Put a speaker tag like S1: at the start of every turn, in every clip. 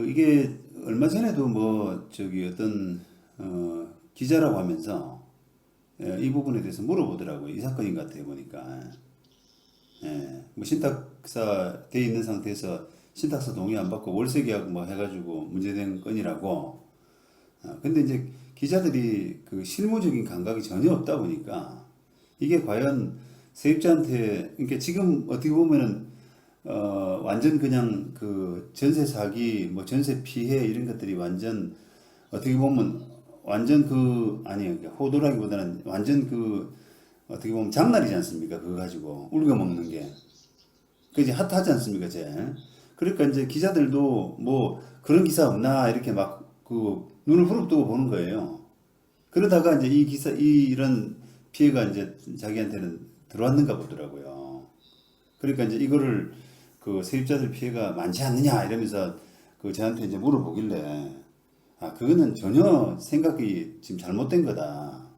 S1: 이게 얼마 전에도 뭐 저기 어떤 기자라고 하면서 이 부분에 대해서 물어보더라고요. 이 사건인 것 같아요 보니까. 뭐 신탁사 돼 있는 상태에서 신탁사 동의 안 받고 월세 계약 뭐 해가지고 문제된 건이라고. 근데 이제 기자들이 그 실무적인 감각이 전혀 없다 보니까 이게 과연 세입자한테, 그러니까 지금 어떻게 보면은 완전 그냥 그 전세 사기, 뭐 전세 피해 이런 것들이 완전 어떻게 보면 완전 아니에요. 그러니까 호도라기보다는 완전 어떻게 보면 장날이지 않습니까? 그거 가지고 울겨 먹는 게. 그 이제 핫하지 않습니까, 제? 그러니까 이제 기자들도 뭐 그런 기사 없나 이렇게 막 그 눈을 후릅뜨고 보는 거예요. 그러다가 이제 이런 피해가 이제 자기한테는 들어왔는가 보더라고요. 그러니까 이제 이거를 그 세입자들 피해가 많지 않느냐 이러면서 저한테 이제 물어보길래, 그거는 전혀 생각이 지금 잘못된 거다.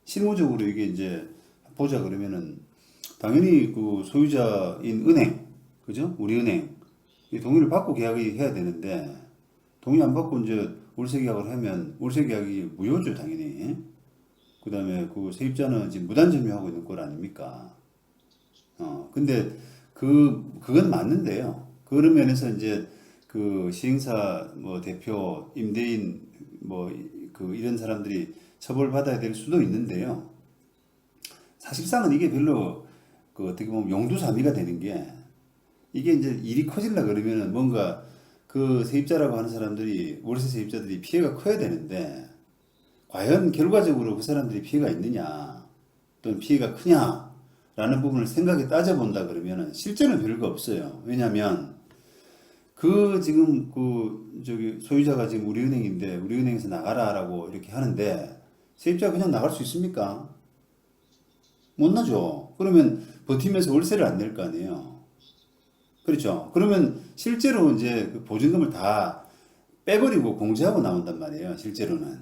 S1: 실무적으로 이게 이제 보자 그러면은 당연히 그 소유자인 은행, 그죠? 우리 은행 이 동의를 받고 계약이 해야 되는데, 동의 안 받고 이제 월세 계약을 하면 월세 계약이 무효죠 당연히. 그다음에 그 세입자는 지금 무단 점유하고 있는 꼴 아닙니까? 근데 그건 맞는데요. 그런 면에서 이제 그 시행사 뭐 대표, 임대인 뭐 이런 사람들이 처벌받아야 될 수도 있는데요. 사실상은 이게 별로 어떻게 보면 용두사미가 되는 게, 이게 이제 일이 커질라 그러면은 뭔가 그 세입자라고 하는 사람들이, 월세 세입자들이 피해가 커야 되는데, 과연 결과적으로 그 사람들이 피해가 있느냐 또는 피해가 크냐라는 부분을 생각해 따져본다 그러면은 실제는 별거 없어요. 왜냐하면 지금 저기 소유자가 지금 우리은행인데 우리은행에서 나가라라고 이렇게 하는데, 세입자가 그냥 나갈 수 있습니까? 못 나죠. 그러면 버티면서 월세를 안 낼 거 아니에요. 그렇죠. 그러면 실제로 이제 그 보증금을 다 빼버리고 공제하고 나온단 말이에요. 실제로는.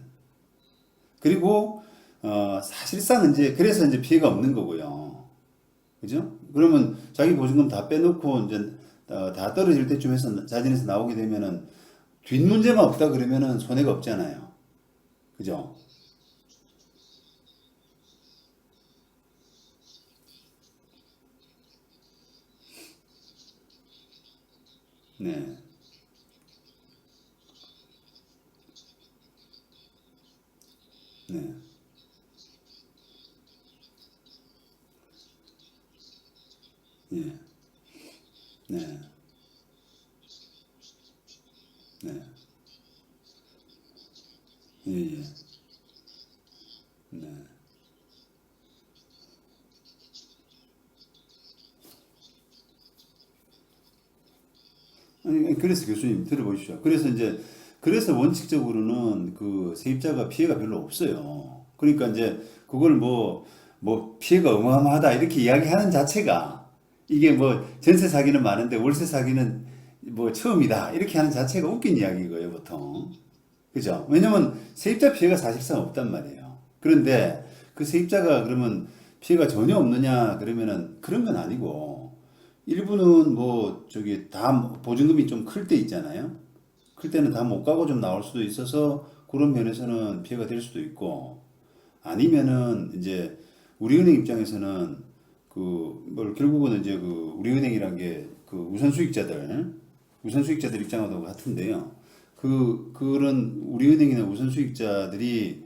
S1: 그리고 사실상 이제 그래서 이제 피해가 없는 거고요. 그죠? 그러면 자기 보증금 다 빼놓고 이제 다 떨어질 때쯤 해서 자진해서 나오게 되면은 뒷 문제만 없다 그러면은 손해가 없잖아요. 그죠? 네. 네. 예. 네. 네. 예, 예. 네. 아니, 그래서 교수님 들어보십시오. 그래서 원칙적으로는 그 세입자가 피해가 별로 없어요. 그러니까 이제 그걸 뭐 피해가 어마어마하다 이렇게 이야기하는 자체가, 이게 뭐 전세 사기는 많은데 월세 사기는 뭐 처음이다 이렇게 하는 자체가 웃긴 이야기고요, 보통. 그죠? 왜냐면 세입자 피해가 사실상 없단 말이에요. 그런데 그 세입자가 그러면 피해가 전혀 없느냐 그러면은 그런 건 아니고, 일부는 뭐 저기 다 보증금이 좀 클 때 있잖아요. 클 때는 다 못 가고 좀 나올 수도 있어서 그런 면에서는 피해가 될 수도 있고, 아니면은 이제 우리은행 입장에서는 뭘 결국은 이제 우리은행이란 게 우선 수익자들 입장하고 같은데요. 그런 우리은행이나 우선 수익자들이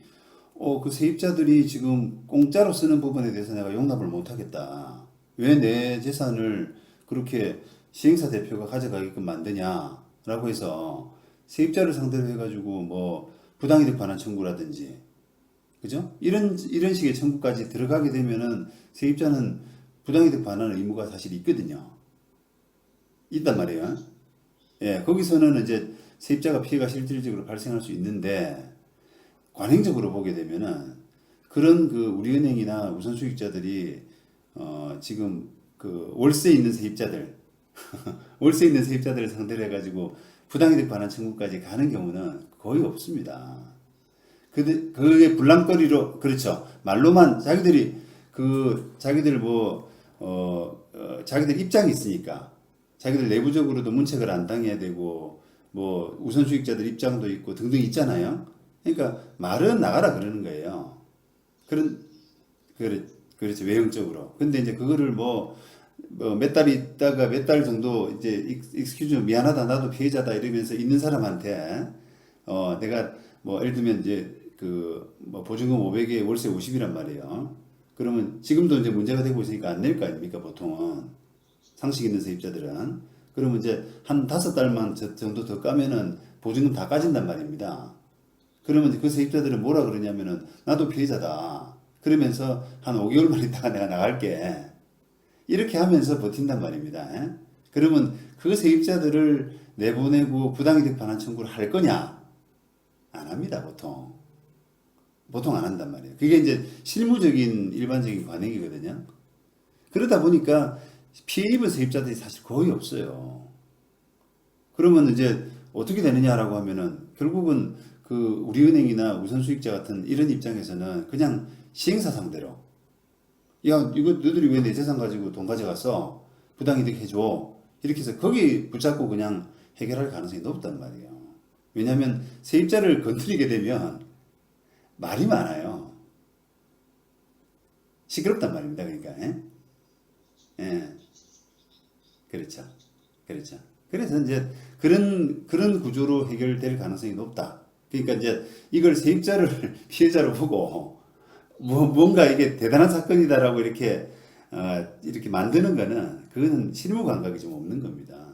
S1: 그 세입자들이 지금 공짜로 쓰는 부분에 대해서 내가 용납을 못 하겠다. 왜 내 재산을 그렇게 시행사 대표가 가져가게끔 만드냐라고 해서 세입자를 상대로 해가지고 뭐 부당이득 반환 청구라든지, 그죠? 이런 식의 청구까지 들어가게 되면은 세입자는 부당이득 반환의 의무가 사실 있거든요. 있단 말이에요. 예, 거기서는 이제 세입자가 피해가 실질적으로 발생할 수 있는데, 관행적으로 보게 되면은 그런 우리은행이나 우선수익자들이 지금 월세 있는 세입자들 월세 있는 세입자들을 상대로 해가지고 부당이득 반환 청구까지 가는 경우는 거의 없습니다. 그게 불랑거리로, 그렇죠. 말로만 자기들 자기들 입장이 있으니까 자기들 내부적으로도 문책을 안 당해야 되고 뭐 우선수익자들 입장도 있고 등등 있잖아요. 그러니까 말은 나가라 그러는 거예요. 그런 그렇지 외형적으로. 근데 이제 그거를 뭐 몇 달 있다가 몇 달 정도 이제 익스큐즈 미안하다 나도 피해자다 이러면서 있는 사람한테 내가 뭐 예를 들면 이제 그 뭐 보증금 500에 월세 50이란 말이에요. 그러면 지금도 이제 문제가 되고 있으니까 안 낼 거 아닙니까 보통은 상식 있는 세입자들은. 그러면 이제 한 5달만 정도 더 까면은 보증금 다 까진단 말입니다. 그러면 그 세입자들은 뭐라 그러냐면은 나도 피해자다. 그러면서 한 5개월만 있다가 내가 나갈게. 이렇게 하면서 버틴단 말입니다. 예? 그러면 그 세입자들을 내보내고 부당이득 반환 청구를 할 거냐? 안 합니다, 보통. 보통 안 한단 말이에요. 그게 이제 실무적인 일반적인 관행이거든요. 그러다 보니까 피해 입은 세입자들이 사실 거의 없어요. 그러면 이제 어떻게 되느냐라고 하면은 결국은 그 우리은행이나 우선수익자 같은 이런 입장에서는 그냥 시행사 상대로 야 이거 너희들이 왜 내 재산 가지고 돈 가져가서 부당이득 해줘 이렇게 해서 거기 붙잡고 그냥 해결할 가능성이 높단 말이에요. 왜냐하면 세입자를 건드리게 되면 말이 많아요. 시끄럽단 말입니다. 그러니까 예? 예. 그렇죠. 그렇죠. 그래서 이제 그런 구조로 해결될 가능성이 높다. 그러니까 이제 이걸 세입자를 피해자로 보고 뭔가 이게 대단한 사건이다라고 이렇게 만드는 거는 그거는 실무 감각이 좀 없는 겁니다.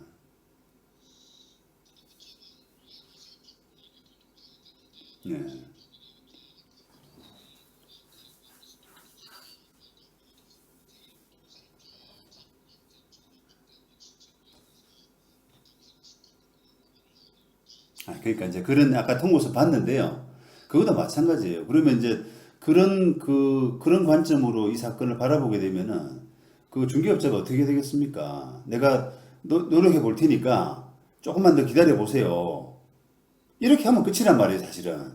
S1: 네. 그러니까 이제 그런 아까 통고서 봤는데요. 그거도 마찬가지예요. 그러면 이제 그런 관점으로 이 사건을 바라보게 되면은 그 중개업자가 어떻게 되겠습니까? 내가 노력해 볼 테니까 조금만 더 기다려 보세요. 이렇게 하면 끝이란 말이에요, 사실은.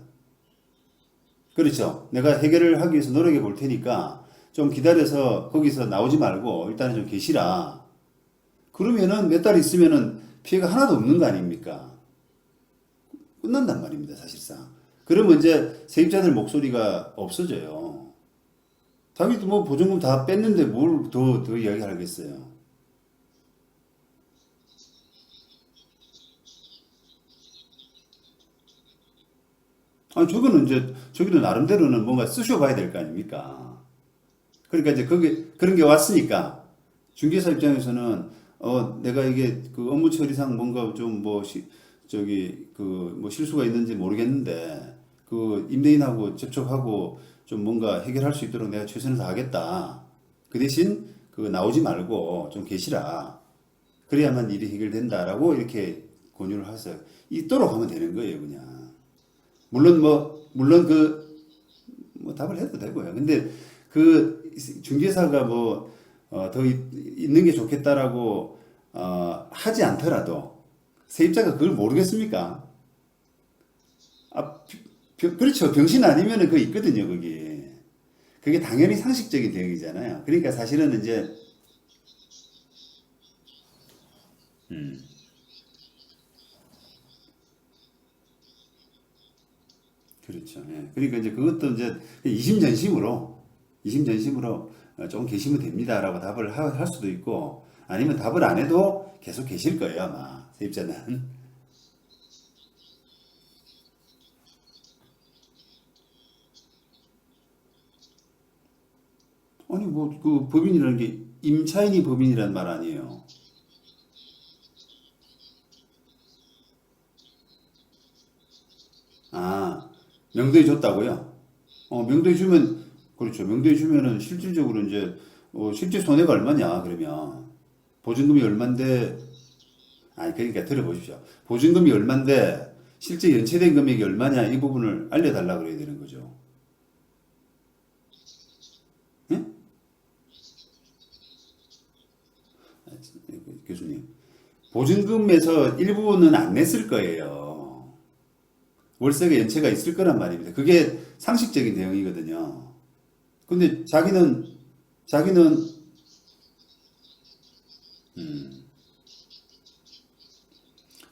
S1: 그렇죠. 내가 해결을 하기 위해서 노력해 볼 테니까 좀 기다려서 거기서 나오지 말고 일단은 좀 계시라. 그러면은 몇 달 있으면은 피해가 하나도 없는 거 아닙니까? 끝난단 말입니다, 사실상. 그러면 이제 세입자들 목소리가 없어져요. 자기도 뭐 보증금 다 뺐는데 뭘 더 이야기하겠어요. 아니, 저거는 이제, 저기도 나름대로는 뭔가 쓰셔봐야 될 거 아닙니까? 그러니까 이제 그런 게 왔으니까, 중개사 입장에서는, 내가 이게 그 업무 처리상 뭔가 좀 뭐 실수가 있는지 모르겠는데, 그 임대인하고 접촉하고 좀 뭔가 해결할 수 있도록 내가 최선을 다하겠다. 그 대신 그 나오지 말고 좀 계시라. 그래야만 일이 해결된다라고 이렇게 권유를 해서 있도록 하면 되는 거예요, 그냥. 물론 뭐 답을 해도 되고요. 근데 그 중개사가 더 있는 게 좋겠다라고 하지 않더라도 세입자가 그걸 모르겠습니까? 아, 그렇죠. 병신 아니면은 그거 있거든요, 거기. 그게 당연히 상식적인 대응이잖아요. 그러니까 사실은 이제 그렇죠. 예. 그러니까 이제 그것도 이제 이심전심으로 조금 계시면 됩니다라고 답을 할 수도 있고 아니면 답을 안 해도 계속 계실 거예요, 아마 세입자는. 아니 뭐 그 법인이라는 게 임차인이 법인이란 말 아니에요. 아, 명도해 줬다고요? 명도해 주면 그렇죠. 명도해 주면은 실질적으로 이제 실제 손해가 얼마냐 그러면 보증금이 얼만데 아니 그러니까 들어보십시오. 보증금이 얼만데 실제 연체된 금액이 얼마냐 이 부분을 알려달라 그래야 되는 거죠. 예? 교수님. 보증금에서 일부는 안 냈을 거예요. 월세가 연체가 있을 거란 말입니다. 그게 상식적인 대응이거든요. 근데 자기는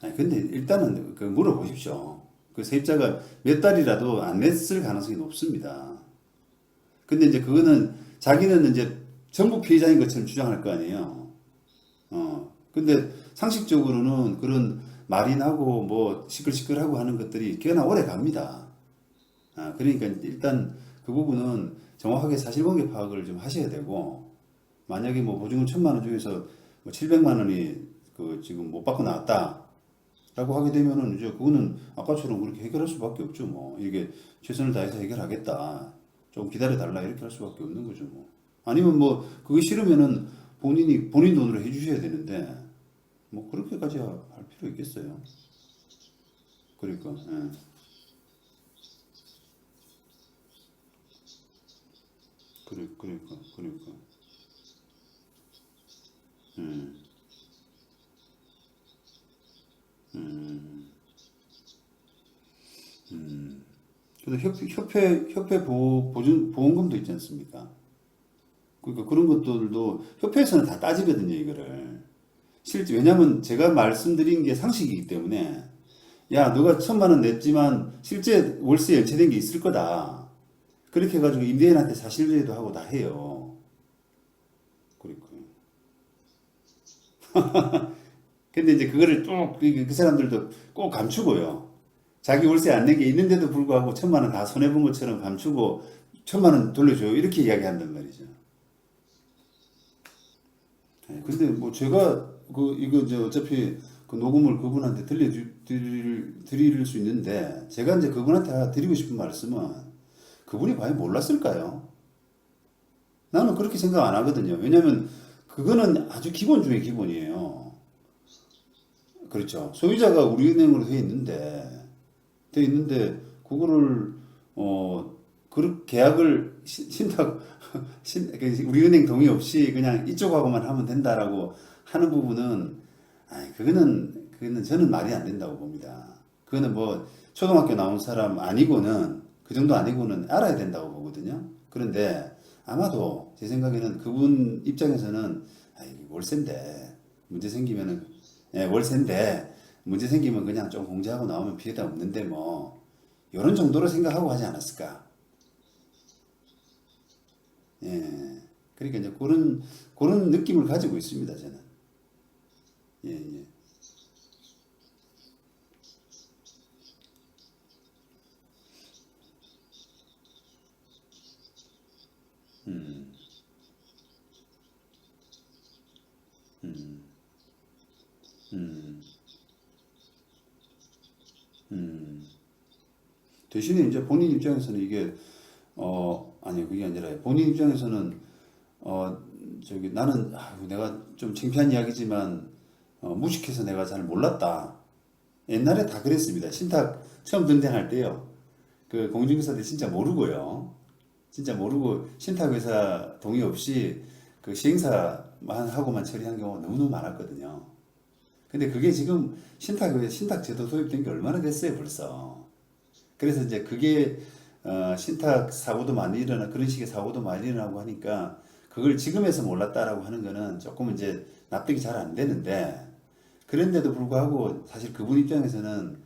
S1: 아니, 근데 일단은 그 물어보십시오. 그 세입자가 몇 달이라도 안 냈을 가능성이 높습니다. 근데 이제 그거는 자기는 이제 전부 피해자인 것처럼 주장할 거 아니에요. 근데 상식적으로는 그런 말인하고 뭐 시끌시끌하고 하는 것들이 꽤나 오래 갑니다. 그러니까 일단 그 부분은 정확하게 사실관계 파악을 좀 하셔야 되고, 만약에 뭐 보증금 1,000만 원 중에서 뭐 700만 원이 그 지금 못 받고 나왔다. 라고 하게 되면은 이제 그거는 아까처럼 그렇게 해결할 수밖에 없죠. 뭐 이게 최선을 다해서 해결하겠다. 좀 기다려 달라 이렇게 할 수밖에 없는 거죠. 뭐 아니면 뭐 그거 싫으면은 본인 돈으로 해주셔야 되는데 뭐 그렇게까지 할 필요 있겠어요. 그러니까 예. 그러니까 음, 음, 근데 협회 보험금도 있지 않습니까? 그러니까 그런 것들도 협회에서는 다 따지거든요, 이거를. 실제, 왜냐면 제가 말씀드린 게 상식이기 때문에, 야, 너가 1,000만 원 냈지만 실제 월세 연체된 게 있을 거다. 그렇게 해가지고 임대인한테 사실조회도 하고 다 해요. 그러니까. 근데 이제 그거를 그 사람들도 꼭 감추고요. 자기 월세 안 낸 게 있는데도 불구하고 1,000만 원 다 손해본 것처럼 감추고 1,000만 원 돌려줘요. 이렇게 이야기한단 말이죠. 근데 뭐 제가 이거 이제 어차피 그 녹음을 그분한테 드릴 수 있는데 제가 이제 그분한테 드리고 싶은 말씀은 그분이 과연 몰랐을까요? 나는 그렇게 생각 안 하거든요. 왜냐면 그거는 아주 기본 중에 기본이에요. 그렇죠. 소유자가 우리은행으로 돼 있는데 그거를 그 계약을 신탁 우리은행 동의 없이 그냥 이쪽하고만 하면 된다라고 하는 부분은 그거는 저는 말이 안 된다고 봅니다. 그거는 뭐 초등학교 나온 사람 아니고는 그 정도 아니고는 알아야 된다고 보거든요. 그런데 아마도 제 생각에는 그분 입장에서는 월세인데 문제 생기면은 월세인데 문제 생기면 그냥 좀 공제하고 나오면 피해가 없는데 뭐 이런 정도로 생각하고 하지 않았을까? 예. 그러니까 이제 그런 느낌을 가지고 있습니다, 저는. 예, 예. 대신에 이제 본인 입장에서는 이게 아니 그게 아니라 본인 입장에서는 어 저기 나는 내가 좀 창피한 이야기지만 무식해서 내가 잘 몰랐다. 옛날에 다 그랬습니다. 신탁 처음 등장할 때요. 그 공중개사들 진짜 모르고요. 진짜 모르고 신탁회사 동의 없이 그 시행사만 하고만 처리한 경우가 너무너무 많았거든요. 근데 그게 지금 신탁 제도 도입된 게 얼마나 됐어요, 벌써. 그래서 이제 그게 신탁 사고도 많이 일어나 그런 식의 사고도 많이 일어나고 하니까 그걸 지금에서 몰랐다라고 하는 거는 조금 이제 납득이 잘 안 되는데 그런데도 불구하고 사실 그분 입장에서는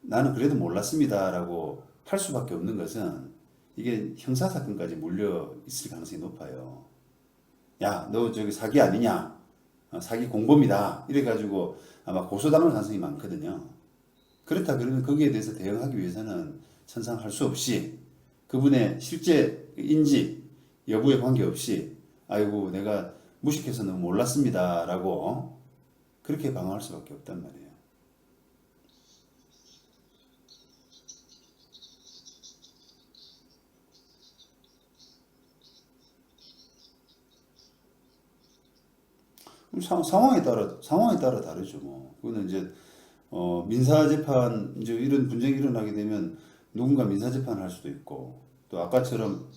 S1: 나는 그래도 몰랐습니다라고 할 수밖에 없는 것은 이게 형사 사건까지 몰려 있을 가능성이 높아요. 야, 너 저기 사기 아니냐? 사기 공범이다. 이래가지고 아마 고소당할 가능성이 많거든요. 그렇다 그러면 거기에 대해서 대응하기 위해서는 천상할 수 없이 그분의 실제 인지 여부에 관계없이 아이고 내가 무식해서 너무 몰랐습니다라고 그렇게 방어할 수밖에 없단 말이에요. 상황에 따라 다르죠 뭐. 그거는 이제 민사 재판 이제 이런 분쟁이 일어나게 되면 누군가 민사 재판을 할 수도 있고 또 아까처럼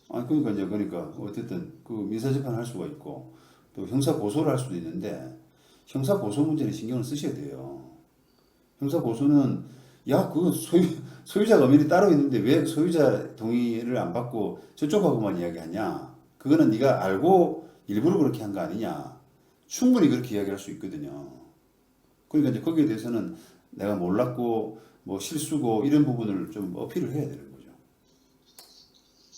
S1: 그러니까 이제 그러니까 어쨌든 그 민사 재판을 할 수가 있고 또 형사 고소를 할 수도 있는데 형사 고소 문제는 신경을 쓰셔야 돼요. 형사 고소는 야 그 소유자 엄연히 따로 있는데 왜 소유자 동의를 안 받고 저쪽하고만 이야기하냐? 그거는 네가 알고 일부러 그렇게 한 거 아니냐? 충분히 그렇게 이야기할 수 있거든요. 그러니까 이제 거기에 대해서는 내가 몰랐고 뭐 실수고 이런 부분을 좀 어필을 해야 되는 거예요.